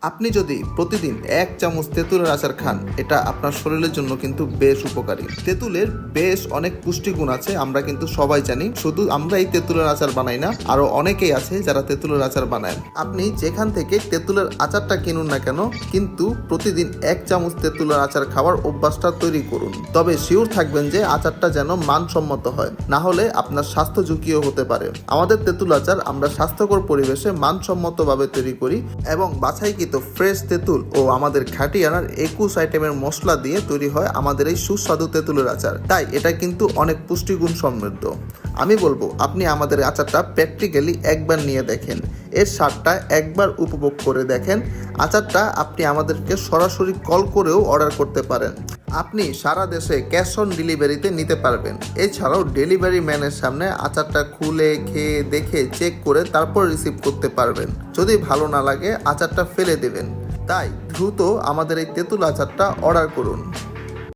আপনি যদি প্রতিদিন 1 চামচ তেঁতুলের আচার খান, এটা আপনার শরীরের জন্য কিন্তু বেশ উপকারী। তেঁতুলের বেশ অনেক পুষ্টিগুণ আছে, আমরা কিন্তু সবাই জানি। শুধু আমরা এই তেঁতুলের আচার বানাই না, আরো অনেকেই আছে যারা তেঁতুলের আচার বানায়। আপনি যেখান থেকে তেঁতুলের আচারটা কিনুন না কেন, কিন্তু প্রতিদিন 1 চামচ তেঁতুলের আচার খাওয়ার অভ্যাসটা তৈরি করুন। তবে শিওর থাকবেন যে আচারটা যেন মানসম্মত হয়, না হলে আপনার স্বাস্থ্য ঝুঁকিও হতে পারে। আমাদের তেঁতুল আচার আমরা স্বাস্থ্যকর পরিবেশে মানসম্মতভাবে তৈরি করি এবং বাছাইকৃত ফ্রেশ তেঁতুল ও আমাদের খাঁটি আনার 21 আইটেমের মশলা দিয়ে তৈরি হয় আমাদের এই সুস্বাদু তেঁতুলের আচার। তাই এটা কিন্তু অনেক পুষ্টিগুণ সমৃদ্ধ। আমি বলবো আপনি আমাদের আচারটা প্র্যাকটিক্যালি একবার নিয়ে দেখেন, এর স্বাদটা একবার উপভোগ করে দেখেন। আচারটা আপনি আমাদেরকে সরাসরি কল করেও অর্ডার করতে পারেন। আপনি সারা দেশে ক্যাশ অন ডেলিভারিতে নিতে পারবেন। এছাড়াও ডেলিভারি ম্যানের সামনে আচারটা খুলে খেয়ে দেখে চেক করে তারপর রিসিভ করতে পারবেন। যদি ভালো না লাগে আচারটা ফেলে দেবেন। তাই দ্রুত আমাদের এই তেঁতুল আচারটা অর্ডার করুন।